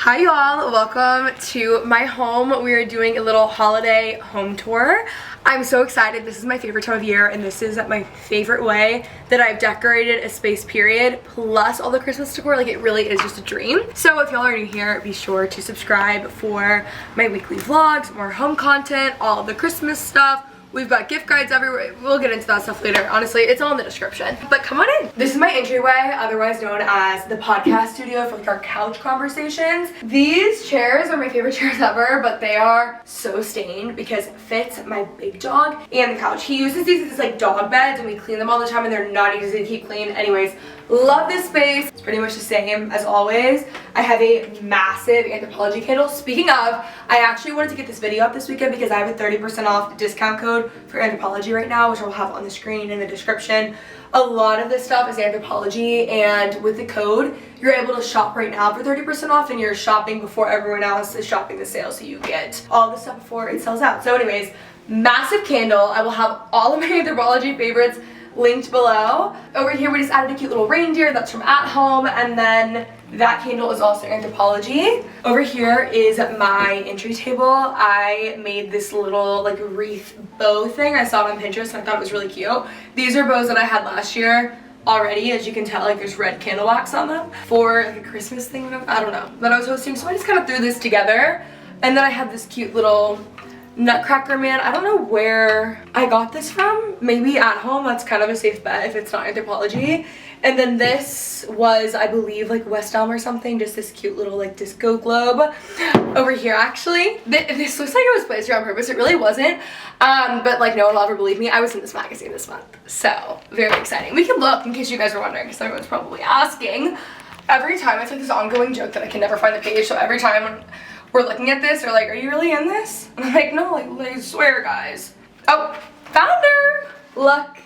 Hi y'all, welcome to my home. We are doing a little holiday home tour. I'm so excited. This is my favorite time of year and this is my favorite way that I've decorated a space, period, plus all the Christmas decor. Like, it really is just a dream. So if y'all are new here, be sure to subscribe for my weekly vlogs, more home content, all of the Christmas stuff. We've got gift guides everywhere. We'll get into that stuff later. Honestly, it's all in the description. But come on in. This is my entryway, otherwise known as the podcast studio for like our couch conversations. These chairs are my favorite chairs ever, but they are so stained because it fits my big dog and the couch. He uses these as like dog beds and we clean them all the time and they're not easy to keep clean. Anyways, love this space. It's pretty much the same as always. I have a massive Anthropologie candle. Speaking of, I actually wanted to get this video up this weekend because I have a 30% off discount code for Anthropologie right now, which I'll have on the screen in the description. A lot of this stuff is Anthropologie, and with the code, you're able to shop right now for 30% off, and you're shopping before everyone else is shopping the sale, so you get all the stuff before it sells out. So anyways, massive candle. I will have all of my Anthropologie favorites linked below. Over here, we just added a cute little reindeer that's from At Home, and then that candle is also Anthropologie. Over here is my entry table. I made this little like wreath bow thing. I saw it on Pinterest and I thought it was really cute. These are bows that I had last year already. As you can tell, like there's red candle wax on them for like a Christmas thing. I don't know, that I was hosting. So I just kind of threw this together. And then I have this cute little Nutcracker man. I don't know where I got this from. Maybe At Home. That's kind of a safe bet if it's not Anthropologie. And then this was, I believe, like West Elm or something. Just this cute little like disco globe. Over here, actually, this looks like it was placed here on purpose. It really wasn't. But like no one will ever believe me. I was in this magazine this month. So very exciting. We can look in case you guys are wondering because everyone's probably asking. Every time it's like this ongoing joke that I can never find the page. So every time we're looking at this, they're like, are you really in this? And I'm like, no, like, I swear, guys. Oh, found her. Look,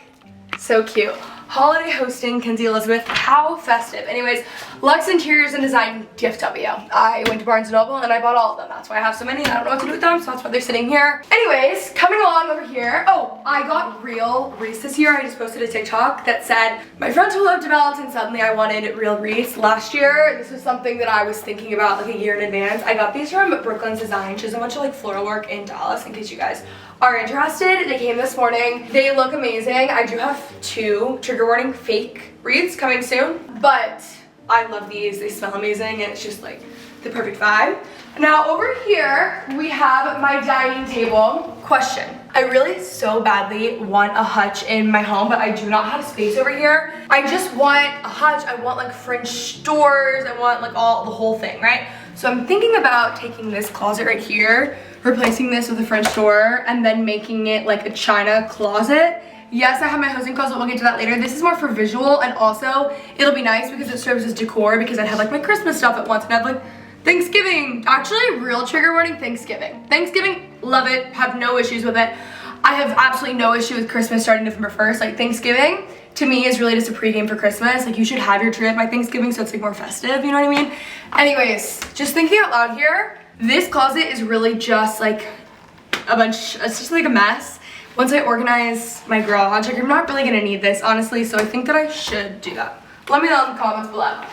so cute. Holiday hosting, Kenzie Elizabeth. How festive. Anyways, Luxe Interiors and Design DFW. I went to Barnes & Noble and I bought all of them. That's why I have so many and I don't know what to do with them, so that's why they're sitting here. Anyways, coming along over here. Oh, I got real wreaths this year. I just posted a TikTok that said, my frontal lobe developed and suddenly I wanted real wreaths. Last year, this was something that I was thinking about like a year in advance. I got these from Brooklyn's Design. She does a bunch of like floral work in Dallas, in case you guys are interested. They came this morning. They look amazing. I do have two, trigger warning, fake wreaths coming soon, but I love these. They smell amazing and it's just like the perfect vibe. Now over here we have my dining table. Question. I really so badly want a hutch in my home, but I do not have space over here. I just want a hutch. I want like French doors. I want like the whole thing, right? So I'm thinking about taking this closet right here, replacing this with a French door, and then making it like a china closet. Yes, I have my hosting closet. We'll get to that later. This is more for visual, and also it'll be nice because it serves as decor because I'd have like my Christmas stuff at once and I'd like Thanksgiving. Actually, real trigger warning, Thanksgiving. Thanksgiving, love it, have no issues with it. I have absolutely no issue with Christmas starting November 1st. Like Thanksgiving, to me, is really just a pregame for Christmas. Like you should have your tree at my Thanksgiving so it's like more festive, you know what I mean? Anyways, just thinking out loud here, this closet is really just like a bunch, it's just like a mess. Once I organize my garage, like I'm not really gonna need this, honestly, so I think that I should do that. Let me know in the comments below.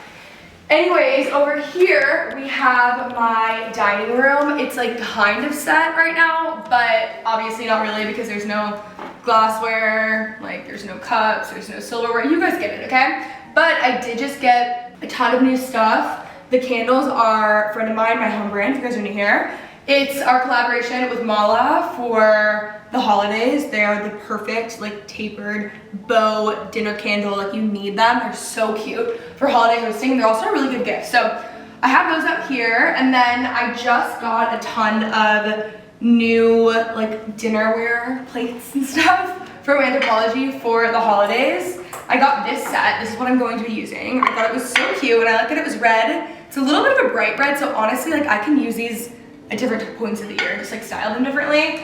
Anyways, over here, we have my dining room. It's like kind of set right now, but obviously not really because there's no glassware, like there's no cups, there's no silverware. You guys get it, okay? But I did just get a ton of new stuff. The candles are a friend of mine, my home brand, if you guys are new here. It's our collaboration with Mala for the holidays. They are the perfect like tapered bow dinner candle. Like you need them. They're so cute for holiday hosting. They're also a really good gift. So I have those up here, and then I just got a ton of new like dinnerware plates and stuff from Anthropologie for the holidays. I got this set. This is what I'm going to be using. I thought it was so cute and I like that it was red. It's a little bit of a bright red, so honestly like I can use these at different points of the year, just like style them differently.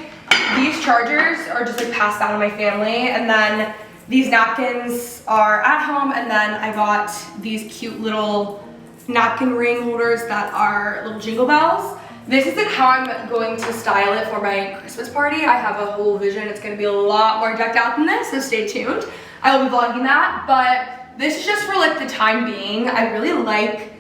These chargers are just like passed down to my family, and then these napkins are At Home, and then I got these cute little napkin ring holders that are little jingle bells. This is like how I'm going to style it for my Christmas party. I have a whole vision. It's gonna be a lot more decked out than this, so stay tuned. I will be vlogging that, but this is just for like the time being. I really like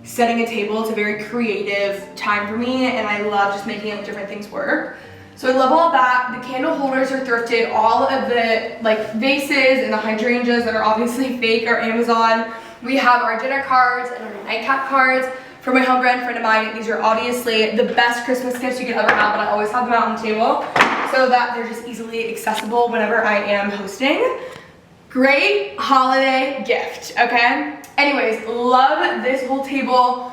setting a table. It's a very creative time for me, and I love just making different things work. So I love all of that. The candle holders are thrifted. All of the like vases and the hydrangeas that are obviously fake are Amazon. We have our dinner cards and our nightcap cards. For my homegrown friend of mine, these are obviously the best Christmas gifts you could ever have, and I always have them out on the table so that they're just easily accessible whenever I am hosting. Great holiday gift, okay? Anyways, love this whole table.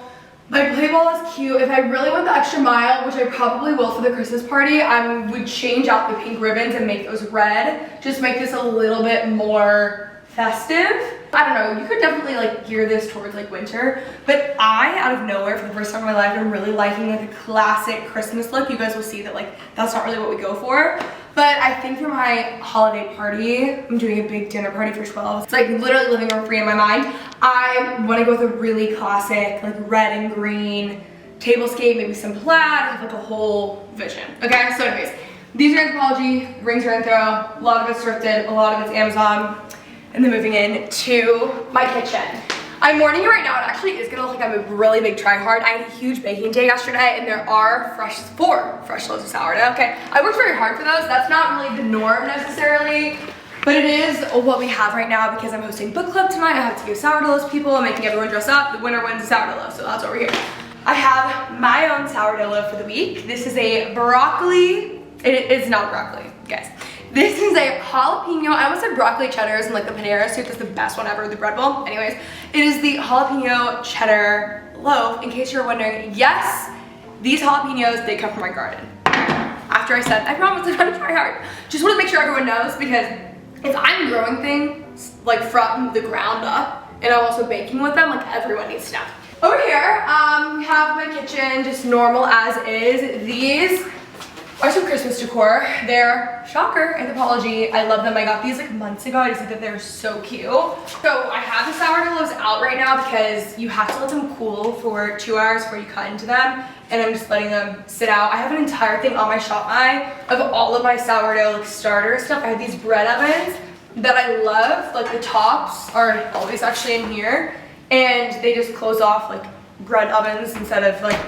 My play ball is cute. If I really went the extra mile, which I probably will for the Christmas party, I would change out the pink ribbons and make those red. Just make this a little bit more festive. I don't know, you could definitely like gear this towards like winter, but I, out of nowhere, for the first time in my life, I'm really liking like a classic Christmas look. You guys will see that like that's not really what we go for. But I think for my holiday party, I'm doing a big dinner party for 12. It's like literally living room free in my mind. I want to go with a really classic, like red and green tablescape, maybe some plaid, have like a whole vision. Okay, so anyways, these are Anthropologie, rings are Anthro, a lot of it's thrifted, a lot of it's Amazon. And then moving in to my kitchen. I'm warning you right now, it actually is gonna look like I'm a really big try-hard. I had a huge baking day yesterday, and there are 4 fresh loaves of sourdough. Okay, I worked very hard for those. That's not really the norm necessarily, but it is what we have right now because I'm hosting book club tonight. I have to give sourdough loaves to people. I'm making everyone dress up. The winner wins a sourdough loaf, so that's over here. I have my own sourdough loaf for the week. This is a broccoli, it is not broccoli, guys. This is a jalapeno, I almost said broccoli cheddars and like the Panera soup is the best one ever, the bread bowl. Anyways, it is the jalapeno cheddar loaf. In case you're wondering, yes, these jalapenos, they come from my garden. After I said, I promise I'm gonna try hard. Just want to make sure everyone knows, because if I'm growing things like from the ground up and I'm also baking with them, like everyone needs to know. Over here, we have my kitchen, just normal as is. These are some Christmas decor. They're, shocker, Anthropologie. I love them. I got these like months ago. I just think that they're so cute. So I have the sourdough loaves out right now because you have to let them cool for 2 hours before you cut into them. And I'm just letting them sit out. I have an entire thing on my shop eye of all of my sourdough like starter stuff. I have these bread ovens that I love. Like the tops are always actually in here. And they just close off like bread ovens instead of like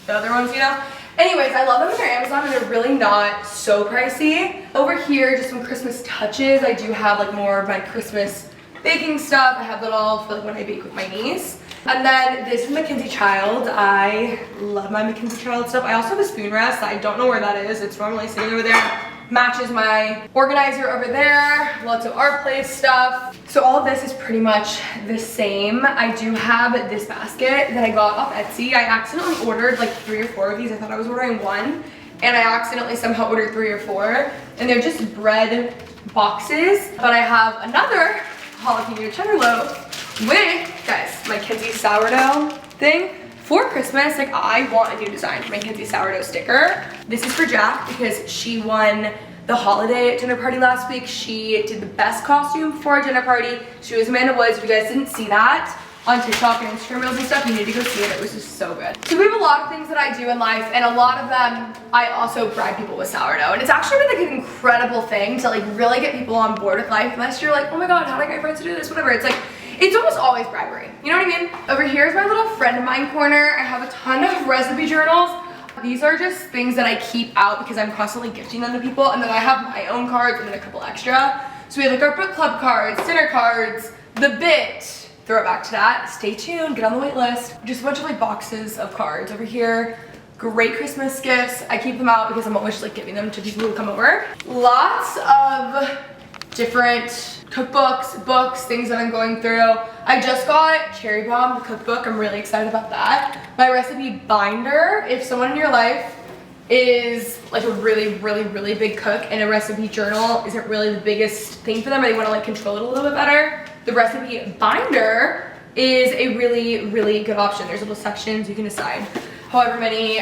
the other ones, you know? Anyways, I love them and they're Amazon and they're really not so pricey. Over here, just some Christmas touches. I do have like more of my Christmas baking stuff. I have that all for like when I bake with my niece. And then this is Mackenzie Child. I love my Mackenzie Child stuff. I also have a spoon rest. I don't know where that is. It's normally sitting over there. Matches my organizer over there. Lots of art place stuff. So all of this is pretty much the same. I do have this basket that I got off Etsy. I accidentally ordered like 3 or 4 of these. I thought I was ordering 1 and I accidentally somehow ordered 3 or 4. And they're just bread boxes. But I have another jalapeno cheddar loaf with, guys, my Kenzie sourdough thing. For Christmas, like I want a new design for my Kenzie sourdough sticker. This is for Jack because she won the holiday dinner party last week. She did the best costume for a dinner party. She was Amanda Woods. If you guys didn't see that on TikTok and Instagram reels and stuff, you need to go see it. It was just so good. So we have a lot of things that I do in life, and a lot of them I also bribe people with sourdough. And it's actually been like an incredible thing to like really get people on board with life. Unless you're like, oh my god, how do I get friends to do this? Whatever. It's like, it's almost always bribery. You know what I mean? Over here is my little friend of mine corner. I have a ton of recipe journals. These are just things that I keep out because I'm constantly gifting them to people. And then I have my own cards and then a couple extra. So we have like our book club cards, dinner cards, the bit. Throw it back to that. Stay tuned, get on the wait list. Just a bunch of like boxes of cards over here. Great Christmas gifts. I keep them out because I'm always like giving them to people who come over. Lots of different cookbooks, books, things that I'm going through. I just got Cherry Bomb, the cookbook. I'm really excited about that. My recipe binder. If someone in your life is like a really big cook and a recipe journal isn't really the biggest thing for them, or they want to like control it a little bit better, the recipe binder is a really good option. There's little sections, you can decide however many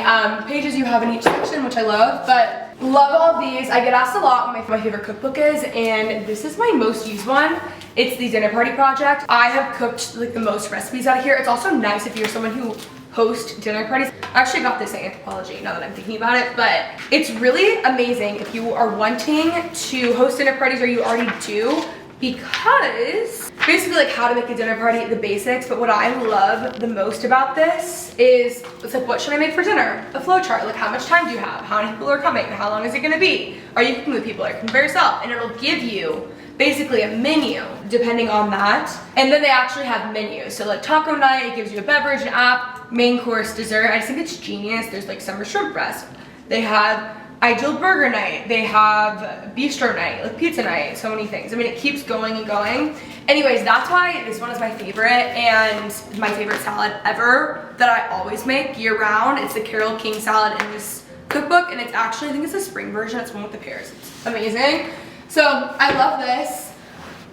pages you have in each section, which I love, but love all of these. I get asked a lot what my favorite cookbook is, and this is my most used one. It's the Dinner Party Project. I have cooked like the most recipes out of here. It's also nice if you're someone who hosts dinner parties. I actually got this at Anthropologie now that I'm thinking about it, but it's really amazing if you are wanting to host dinner parties or you already do, because basically like how to make a dinner party, the basics, but what I love the most about this is it's like, what should I make for dinner? A flow chart, like how much time do you have? How many people are coming? How long is it gonna be? Are you cooking with people? Are you cooking by yourself? And it'll give you basically a menu depending on that. And then they actually have menus. So like taco night, it gives you a beverage, an app, main course, dessert. I just think it's genius. There's like summer shrimp breast. They have ideal burger night. They have bistro night, like pizza night, so many things. I mean, it keeps going and going. Anyways, that's why this one is my favorite and my favorite salad ever that I always make year round. It's the Carole King salad in this cookbook, and it's actually, I think it's a spring version. It's one with the pears. It's amazing. So I love this.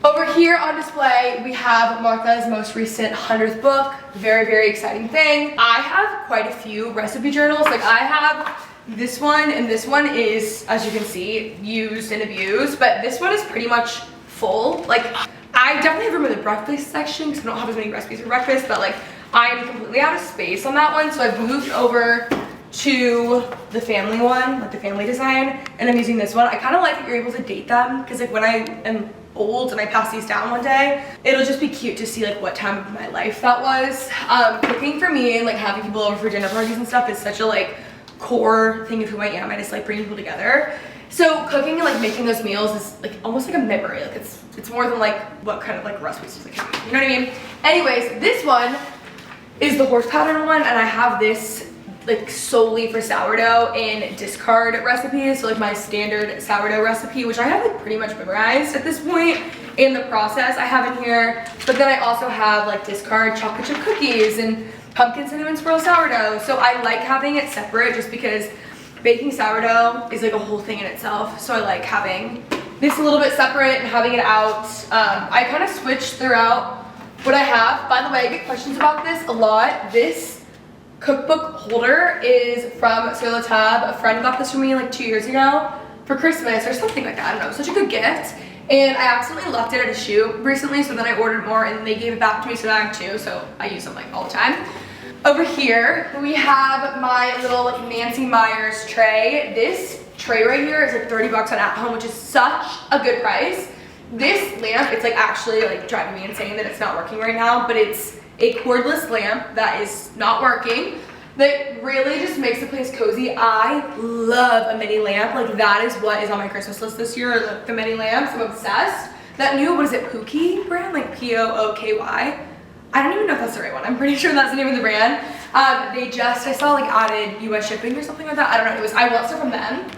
Over here on display, we have Martha's most recent 100th book. Very, very exciting thing. I have quite a few recipe journals. Like I have this one, and this one is, as you can see, used and abused, but this one is pretty much full. Like I definitely have room in the breakfast section because I don't have as many recipes for breakfast, but like I'm completely out of space on that one. So I've moved over to the family one, like the family design, and I'm using this one. I kind of like that you're able to date them because like when I am old and I pass these down one day, it'll just be cute to see like what time of my life that was. Cooking for me and like having people over for dinner parties and stuff is such a like core thing of who I am. I just like bringing people together. So cooking and like making those meals is like almost like a memory. Like it's more than like what kind of like recipes does it give you. You know what I mean? Anyways, this one is the horse pattern one, and I have this like solely for sourdough and discard recipes. So like my standard sourdough recipe, which I have like pretty much memorized at this point in the process, I have in here. But then I also have like discard chocolate chip cookies and pumpkin cinnamon swirl sourdough. So I like having it separate just because baking sourdough is like a whole thing in itself. So I like having this a little bit separate and having it out. I kind of switch throughout what I have. By the way, I get questions about this a lot. This cookbook holder is from Sur La Table. A friend got this for me like 2 years ago for Christmas or something like that. I don't know, such a good gift. And I accidentally left it at a shoot recently, so then I ordered more and they gave it back to me, so now I have two, so I use them like all the time. Over here, we have my little like Nancy Meyers tray. This tray right here is like 30 bucks on At Home, which is such a good price. This lamp, it's like actually like driving me insane that it's not working right now, but it's a cordless lamp that is not working that really just makes the place cozy. I love a mini lamp. Like that is what is on my Christmas list this year, the mini lamps. I'm obsessed. That new, what is it, Pooky brand? Like P-O-O-K-Y. I don't even know if that's the right one. I'm pretty sure that's the name of the brand. I saw like added US shipping or something like that. I don't know. Anyways, I want stuff from them.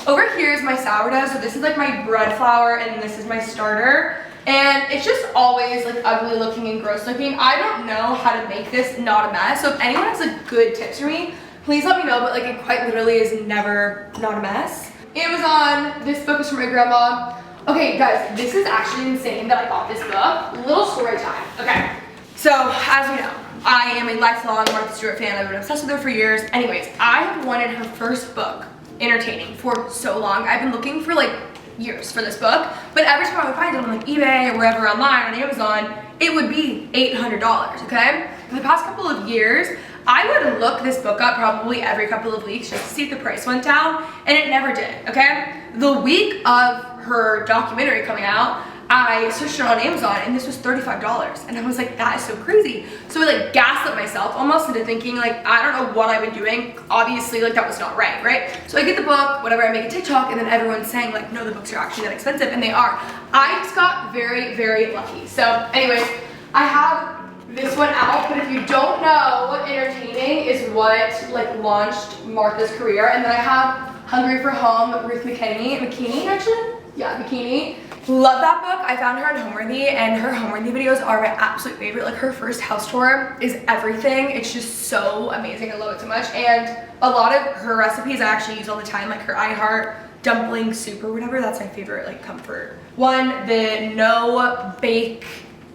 Over here is my sourdough. So this is like my bread flour and this is my starter. And it's just always like ugly looking and gross looking. I don't know how to make this not a mess. So if anyone has like good tips for me, please let me know. But like it quite literally is never not a mess. Amazon, this book is from my grandma. Okay guys, this is actually insane that I got this book. Little story time. Okay, so as you know, I am a lifelong Martha Stewart fan. I've been obsessed with her for years. Anyways, I have wanted her first book, Entertaining, for so long. I've been looking for like years for this book, but every time I would find it on like eBay or wherever online on Amazon, it would be $800, okay? For the past couple of years, I would look this book up probably every couple of weeks just to see if the price went down, and it never did, okay? The week of her documentary coming out, I searched it on Amazon and this was $35, and I was like, that is so crazy. So I like gaslit myself almost into thinking like, I don't know what I've been doing. Obviously like that was not right? So I get the book, whatever, I make a TikTok, and then everyone's saying like, no, the books are actually that expensive, and they are. I just got very, very lucky. So anyways, I have this one out, but if you don't know, Entertaining is what like launched Martha's career. And then I have Hungry for Home, Ruth McKinney actually? Yeah, McKinney. Love that book. I found her on Homeworthy, and her Homeworthy videos are my absolute favorite. Like her first house tour is everything. It's just so amazing. I love it so much. And a lot of her recipes I actually use all the time, like her I Heart dumpling soup or whatever. That's my favorite like comfort one. The no bake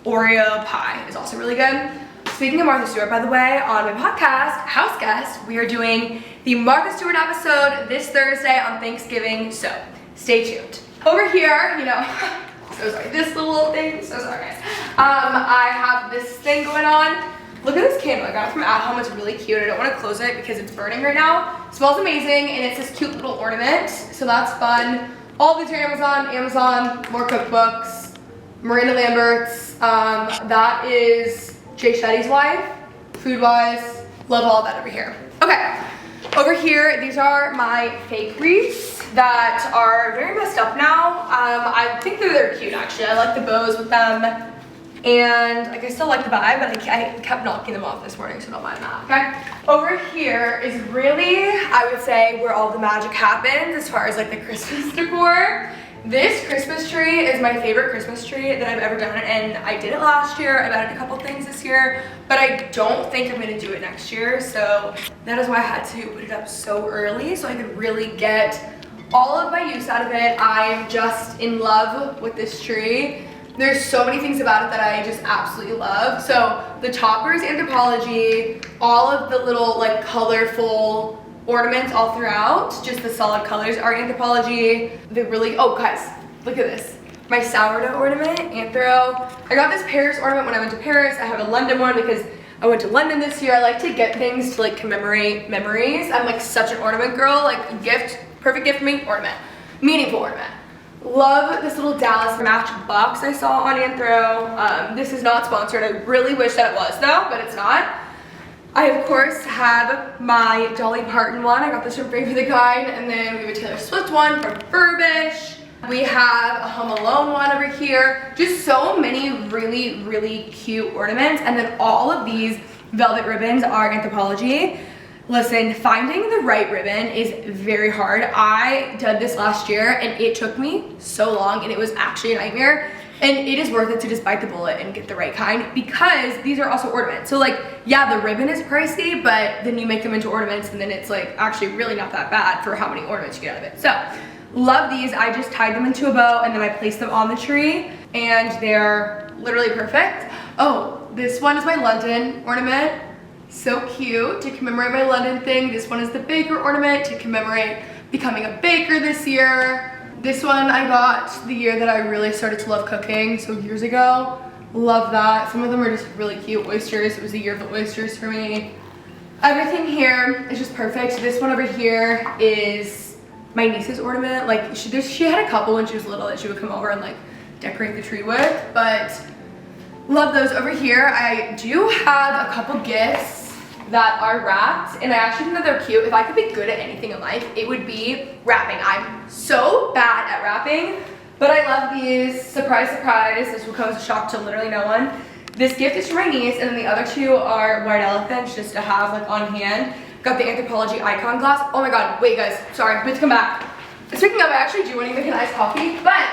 Oreo pie is also really good. Speaking of Martha Stewart, by the way, on my podcast, House Guest, we are doing the Martha Stewart episode this Thursday on Thanksgiving, so stay tuned. Over here, you know, so sorry, this little thing, so sorry guys. I have this thing going on. Look at this candle, I got it from At Home, it's really cute. I don't want to close it because it's burning right now. It smells amazing, and it's this cute little ornament, so that's fun. All these are Amazon, more cookbooks, Miranda Lambert's. That is Jay Shetty's wife. Food-wise, love all of that over here. Okay, over here, these are my fake wreaths that are very messed up now. I think they're cute actually. I like the bows with them. And like I still like the vibe, but I kept knocking them off this morning, so don't mind that, okay? Over here is really, I would say, where all the magic happens as far as like the Christmas decor. This Christmas tree is my favorite Christmas tree that I've ever done, and I did it last year. I've added a couple things this year, but I don't think I'm gonna do it next year, so that is why I had to put it up so early so I could really get all of my use out of it. I'm just in love with this tree. There's so many things about it that I just absolutely love. So the topper is Anthropologie, all of the little like colorful ornaments all throughout, just the solid colors are Anthropologie. The really, oh guys, look at this. My sourdough ornament, Anthro. I got this Paris ornament when I went to Paris. I have a London one because I went to London this year. I like to get things to like commemorate memories. I'm like such an ornament girl, like a gift, perfect gift for me, ornament, meaningful ornament. Love this little Dallas match box I saw on Anthro. This is not sponsored. I really wish that it was though, but it's not. I of course have my Dolly Parton one. I got this from Brave for the Guide, and then we have a Taylor Swift one from Furbish. We have a Home Alone one over here. Just so many really, really cute ornaments, and then all of these velvet ribbons are Anthropologie. Listen, finding the right ribbon is very hard. I did this last year and it took me so long, and it was actually a nightmare. And it is worth it to just bite the bullet and get the right kind, because these are also ornaments. So like, yeah, the ribbon is pricey, but then you make them into ornaments and then it's like actually really not that bad for how many ornaments you get out of it. So love these. I just tied them into a bow and then I placed them on the tree, and they're literally perfect. Oh, this one is my London ornament. So cute, to commemorate my London thing. This one is the baker ornament to commemorate becoming a baker this year. This one I got the year that I really started to love cooking, so years ago. Love that. Some of them are just really cute. Oysters, it was the year of the oysters for me. Everything here is just perfect. This one over here is my niece's ornament. Like she had a couple when she was little that she would come over and like decorate the tree with, but love those. Over here I do have a couple gifts that are wrapped, and I actually think that they're cute. If I could be good at anything in life, it would be wrapping. I'm so bad at wrapping, but I love these. Surprise, surprise, this will come as a shock to literally no one. This gift is for my niece, and then the other two are white elephants just to have like on hand. Got the Anthropologie icon glass. Oh my god, wait guys, sorry, I have to come back. Speaking of, I actually do want to make an iced coffee, but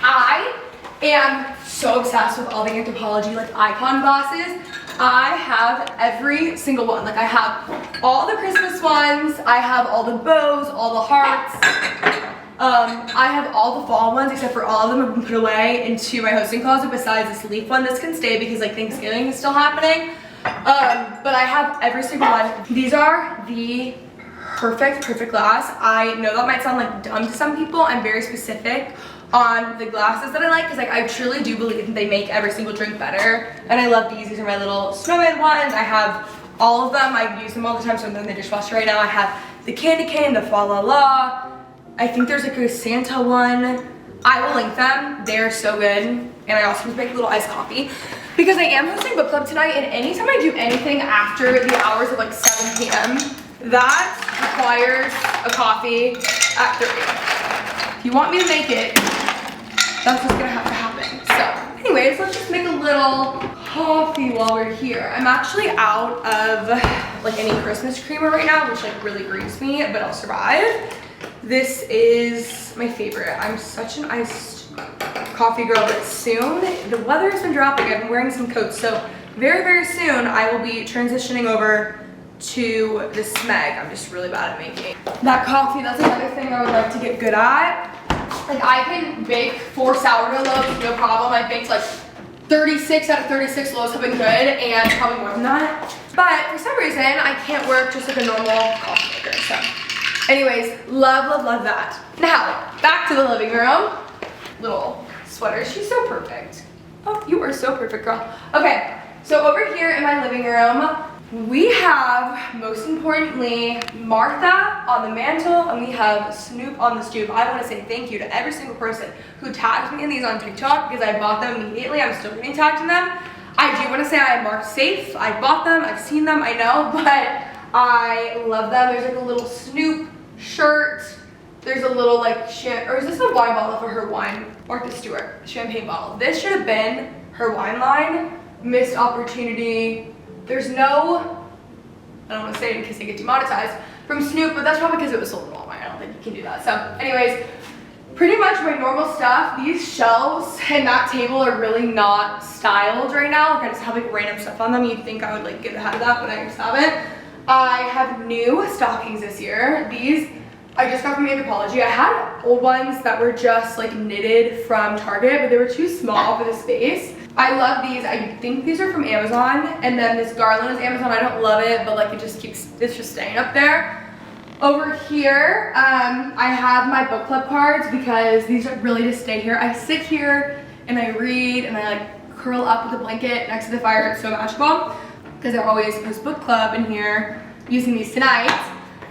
I am so obsessed with all the Anthropologie like icon glasses. I have every single one. Like I have all the Christmas ones, I have all the bows, all the hearts. I have all the fall ones, except for all of them have been put away into my hosting closet besides this leaf one. This can stay because like Thanksgiving is still happening. But I have every single one. These are the perfect glass. I know that might sound like dumb to some people. I'm very specific on the glasses that I like, because like I truly do believe that they make every single drink better, and I love these. These are my little snowman ones. I have all of them. I use them all the time, so I'm in the dishwasher right now. I have the candy cane, the fa la la. I think there's like a Santa one. I will link them. They're so good. And I also just make a little iced coffee because I am hosting book club tonight, and anytime I do anything after the hours of like 7 p.m. that requires a coffee at 3. If you want me to make it, that's what's gonna have to happen. So anyways, let's just make a little coffee while we're here. I'm actually out of like any Christmas creamer right now, which like really grieves me, but I'll survive. This is my favorite. I'm such an iced coffee girl, but soon, the weather has been dropping. I've been wearing some coats, so very soon I will be transitioning over to the Smeg. I'm just really bad at making that coffee. That's another thing I would like to get good at. Like I can bake 4 sourdough loaves, no problem. I baked like 36 out of 36 loaves have been good, and probably more than that. But for some reason, I can't work just like a normal coffee maker. So anyways, love that. Now, back to the living room. Little sweater, she's so perfect. Oh, you are so perfect, girl. Okay, so over here in my living room, We have, most importantly, Martha on the mantle, and we have Snoop on the stoop. I want to say thank you to every single person who tagged me in these on TikTok because I bought them immediately. I'm still getting tagged in them. I do want to say I marked safe. I bought them, I've seen them, I know, but I love them. There's like a little Snoop shirt. There's a little like, or is this a wine bottle for her wine? Martha Stewart, champagne bottle. This should have been her wine line. Missed opportunity. There's no, I don't want to say it in case they get demonetized, from Snoop, but that's probably because it was sold in Walmart. I don't think you can do that. So anyways, pretty much my normal stuff. These shelves and that table are really not styled right now. Like I just have like random stuff on them. You'd think I would like get ahead of that, but I just haven't. I have new stockings this year. These I just got from Anthropologie. I had old ones that were just like knitted from Target, but they were too small for the space. I love these. I think these are from Amazon, and then this garland is Amazon. I don't love it, but like it's just staying up there. Over here, I have my book club cards because these are really just stay here. I sit here and I read and I like curl up with a blanket next to the fire. It's so magical because I always post book club in here using these tonight.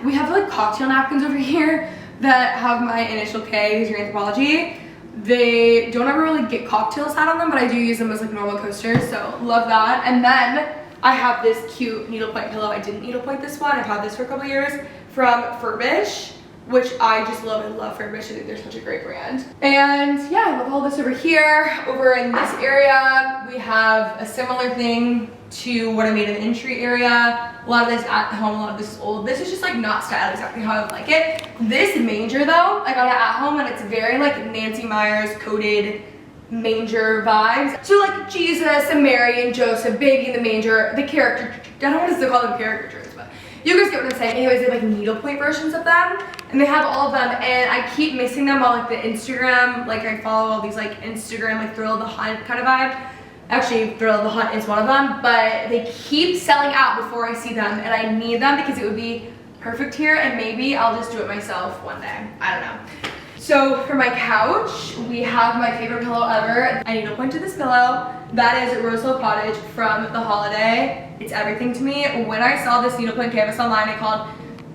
We have like cocktail napkins over here that have my initial K, these are Anthropologie. They don't ever really get cocktails out on them, but I do use them as like normal coasters, so love that. And then I have this cute needlepoint pillow. I didn't needlepoint this one. I've had this for a couple years from Furbish, which I just love. I love Furbish. I think they're such a great brand. And yeah, I love all this over here. Over in this area, we have a similar thing to what I made in the entry area. A lot of this at home, a lot of this is old. This is just like not styled exactly how I would like it. This manger though, I got it at home and it's very like Nancy Meyers coated manger vibes. So like Jesus and Mary and Joseph, baby in the manger, the character, I don't want to call them caricatures, but you guys get what I'm saying. Anyways, they have like needlepoint versions of them and they have all of them and I keep missing them on like the Instagram. Like I follow all these like Instagram, like Thrill of the Hunt kind of vibe. Actually, Thrill of the Hunt is one of them, but they keep selling out before I see them and I need them because it would be perfect here and maybe I'll just do it myself one day. I don't know. So for my couch, we have my favorite pillow ever. I needlepoint to this pillow. That is Rose Hill Cottage from the holiday. It's everything to me. When I saw this needlepoint canvas online, I called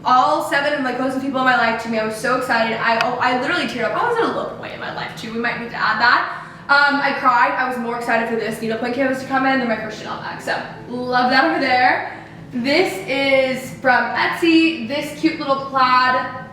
all 7 of my closest people in my life to me. I was so excited. I literally teared up. I was at a low point in my life too. We might need to add that. I cried. I was more excited for this needlepoint canvas to come in than my first Chanel bag. So love that over there. This is from Etsy. This cute little plaid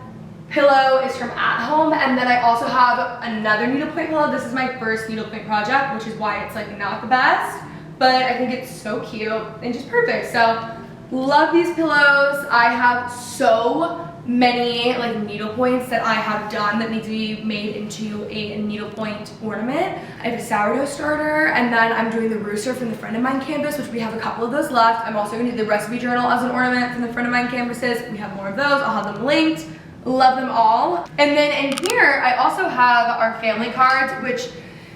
pillow is from At Home, and then I also have another needlepoint pillow. This is my first needlepoint project, which is why it's like not the best, but I think it's so cute and just perfect. So love these pillows. I have so many like needlepoints that I have done that need to be made into a needlepoint ornament. I have a sourdough starter, and then I'm doing the rooster from the Friend of Mine canvas, which we have a couple of those left. I'm also going to do the recipe journal as an ornament from the Friend of Mine canvases. We have more of those. I'll have them linked. Love them all. And then in here, I also have our family cards, which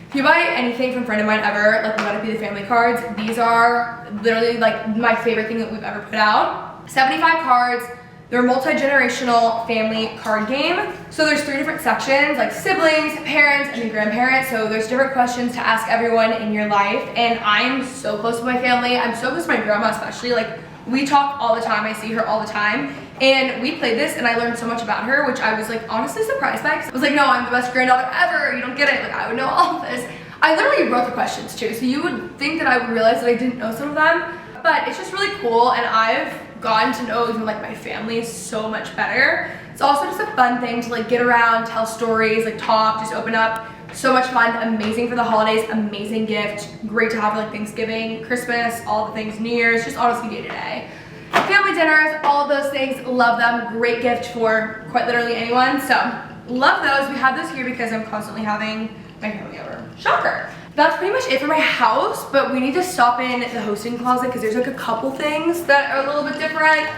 if you buy anything from Friend of Mine ever, like Let It Be the family cards, these are literally like my favorite thing that we've ever put out. 75 cards. They're a multi-generational family card game. So there's 3 different sections, like siblings, parents, and then grandparents. So there's different questions to ask everyone in your life. And I'm so close with my family. I'm so close to my grandma especially. Like we talk all the time. I see her all the time. And we played this and I learned so much about her, which I was like honestly surprised by. I was like, no, I'm the best granddaughter ever. You don't get it. Like I would know all of this. I literally wrote the questions too. So you would think that I would realize that I didn't know some of them, but it's just really cool. And I've gotten to know even like my family so much better. It's also just a fun thing to like get around, tell stories, like talk, just open up. So much fun, amazing for the holidays, amazing gift. Great to have for like Thanksgiving, Christmas, all the things, New Year's, just honestly day to day. Family dinners, all of those things, love them. Great gift for quite literally anyone. So love those. We have those here because I'm constantly having my family over. Shocker. That's pretty much it for my house, but we need to stop in the hosting closet because there's like a couple things that are a little bit different.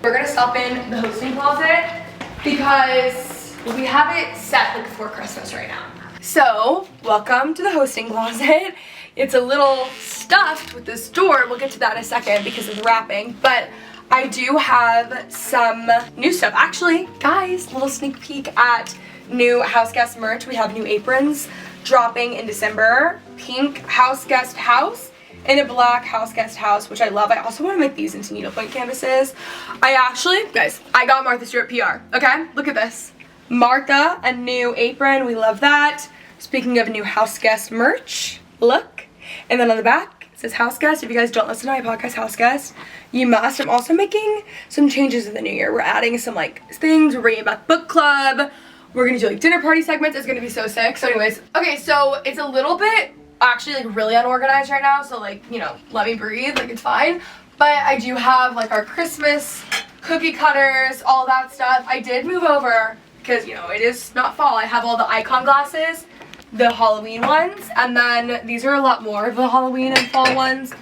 We're gonna stop in the hosting closet because we have it set like for Christmas right now. So welcome to the hosting closet. It's a little stuffed with this door. We'll get to that in a second because of the wrapping, but I do have some new stuff. Actually, guys, little sneak peek at new house guest merch. We have new aprons dropping in December. Pink house guest house in a black house guest house, which I love. I also want to make these into needlepoint canvases. I actually, guys, I got Martha Stewart PR, okay? Look at this. Martha, a new apron, we love that. Speaking of new house guest merch, look. And then on the back, it says house guest. If you guys don't listen to my podcast, House Guest, you must. I'm also making some changes in the new year. We're adding some like things. We're bringing back book club. We're gonna do like dinner party segments. It's gonna be so sick. So anyways, okay, so it's a little bit actually like really unorganized right now. So like, you know, let me breathe, like it's fine. But I do have like our Christmas cookie cutters, all that stuff. I did move over because, you know, it is not fall. I have all the icon glasses, the Halloween ones, and then these are a lot more of the Halloween and fall ones.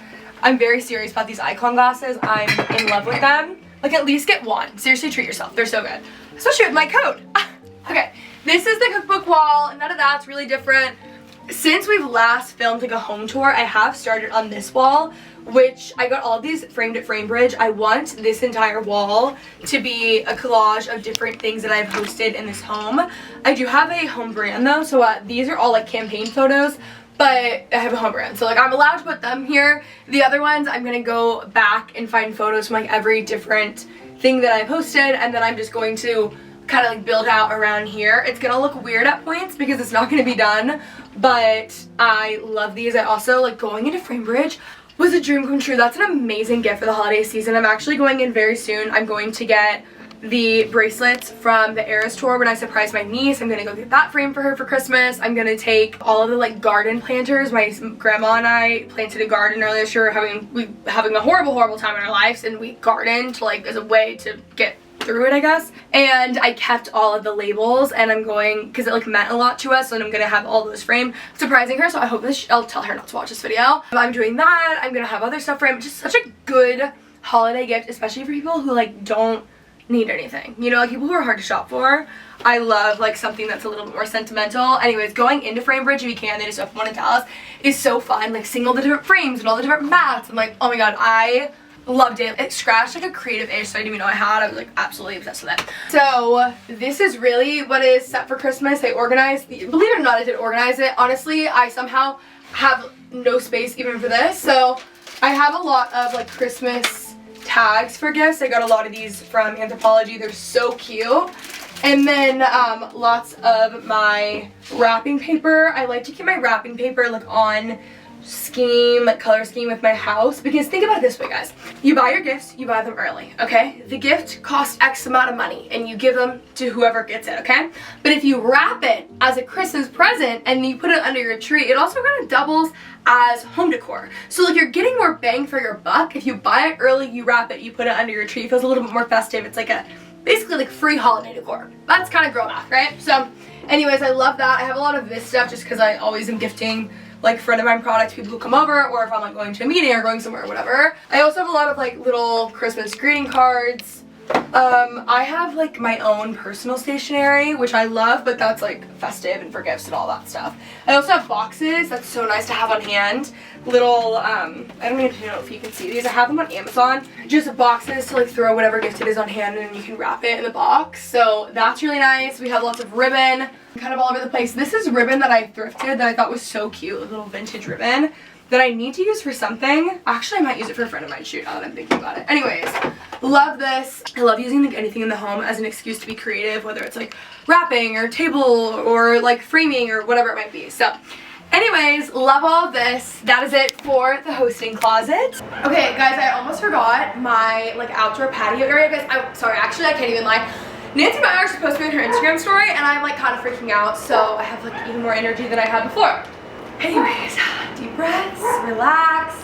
I'm very serious about these icon glasses. I'm in love with them. Like, at least get one. Seriously, treat yourself. They're so good. Especially with my coat. Okay, this is the cookbook wall. None of that's really different. Since we've last filmed like a home tour, I have started on this wall, which I got all these framed at Framebridge. I want this entire wall to be a collage of different things that I've hosted in this home. I do have a home brand though, so these are all like campaign photos, but I have a home brand, so like I'm allowed to put them here. The other ones, I'm gonna go back and find photos from like every different thing that I've hosted, and then I'm just going to kind of like build out around here. It's gonna look weird at points because it's not gonna be done, but I love these. I also like going into Framebridge was a dream come true. That's an amazing gift for the holiday season. I'm actually going in very soon. I'm going to get the bracelets from the Eras tour when I surprised my niece. I'm gonna go get that framed for her for Christmas. I'm gonna take all of the like garden planters. My grandma and I planted a garden earlier this year. We having a horrible time in our lives, and we gardened like as a way to get through it, I guess. And I kept all of the labels, and I'm going, because it like meant a lot to us, and I'm gonna have all those framed, surprising her. So I hope this, I'll tell her not to watch this video. I'm doing that. I'm gonna have other stuff framed. Just such a good holiday gift, especially for people who like don't need anything, you know, like people who are hard to shop for. I love like something that's a little bit more sentimental. Anyways, going into Framebridge, if you can, they just opened one in Dallas, is so fun, like seeing all the different frames and all the different mats. I'm like, oh my god, I loved it. It scratched like a creative itch that I didn't even know I had. I was like absolutely obsessed with it. So this is really what is set for Christmas. They organized, believe it or not, I did organize it. Honestly, I somehow have no space even for this. So I have a lot of like Christmas tags for gifts. I got a lot of these from Anthropologie. They're so cute. And then lots of my wrapping paper. I like to keep my wrapping paper like on color scheme with my house, because think about it this way, guys. You buy your gifts, you buy them early, okay? The gift costs X amount of money and you give them to whoever gets it, okay? But if you wrap it as a Christmas present and you put it under your tree, it also kind of doubles as home decor. So like you're getting more bang for your buck. If you buy it early, you wrap it, you put it under your tree, it feels a little bit more festive. It's like basically like free holiday decor. That's kind of girl math, right? So anyways, I love that. I have a lot of this stuff just because I always am gifting like friend of mine products, people who come over, or if I'm like going to a meeting or going somewhere or whatever. I also have a lot of like little Christmas greeting cards. I have like my own personal stationery, which I love, but that's like festive and for gifts and all that stuff. I also have boxes. That's so nice to have on hand. Little, I don't even know if you can see these. I have them on Amazon. Just boxes to like throw whatever gift it is on hand, and you can wrap it in the box. So that's really nice. We have lots of ribbon, kind of all over the place. This is ribbon that I thrifted that I thought was so cute, a little vintage ribbon that I need to use for something. Actually, I might use it for a friend of mine shoot now that I'm thinking about it. Anyways, love this. I love using like anything in the home as an excuse to be creative, whether it's like wrapping or table or like framing or whatever it might be. So anyways, love all of this. That is it for the hosting closet. Okay, guys, I almost forgot my like outdoor patio area. Guys, I'm sorry, actually I can't even lie. Nancy Meyer's supposed to be on her Instagram story, and I'm like kind of freaking out, so I have like even more energy than I had before. Anyways, deep breaths, relax.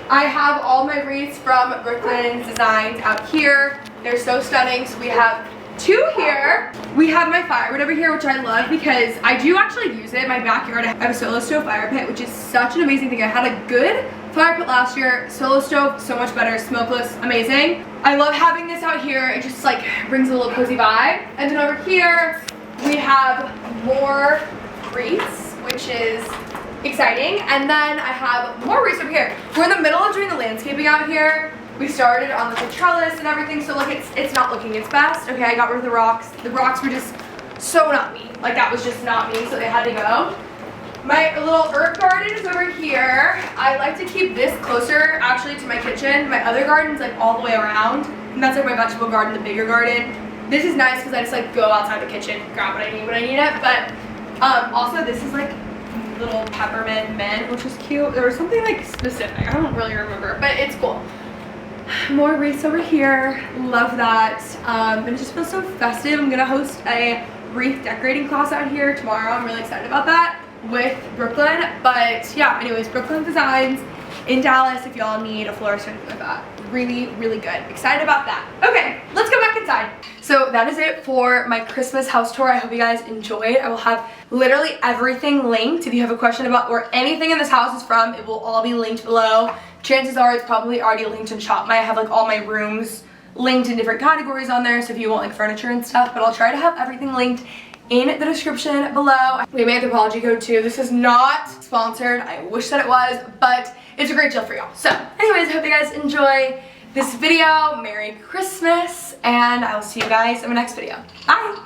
I have all my wreaths from Brooklyn's Designs out here. They're so stunning. So we have two here. We have my firewood over here, which I love because I do actually use it in my backyard. I have a solo stove fire pit, which is such an amazing thing. I had a good fire pit last year. Solo stove, so much better. Smokeless, amazing. I love having this out here. It just like brings a little cozy vibe. And then over here, we have more wreaths, which is exciting. And then I have more wreaths over here. We're in the middle of doing the landscaping out here. We started on the trellis and everything, so like it's not looking its best. Okay, I got rid of the rocks. The rocks were just so not me. Like that was just not me, so they had to go. My little herb garden is over here. I like to keep this closer actually to my kitchen. My other garden's like all the way around. And that's like my vegetable garden, the bigger garden. This is nice because I just like go outside the kitchen, grab what I need when I need it. But also this is like little peppermint mint, which is cute. There was something like specific, I don't really remember, but it's cool. More wreaths over here, love that. And it just feels so festive. I'm gonna host a wreath decorating class out here tomorrow. I'm really excited about that with Brooklyn. But yeah, anyways, Brooklyn Designs in Dallas if y'all need a florist or anything like that. Really, really good. Excited about that. Okay, let's go back inside. So that is it for my Christmas house tour. I hope you guys enjoyed. I will have literally everything linked. If you have a question about where anything in this house is from, it will all be linked below. Chances are it's probably already linked in Shop. I have like all my rooms linked in different categories on there, so if you want like furniture and stuff, but I'll try to have everything linked in the description below. We have my Anthropologie code too. This is not sponsored. I wish that it was, but it's a great deal for y'all. So anyways, I hope you guys enjoy this video. Merry Christmas, and I will see you guys in my next video. Bye.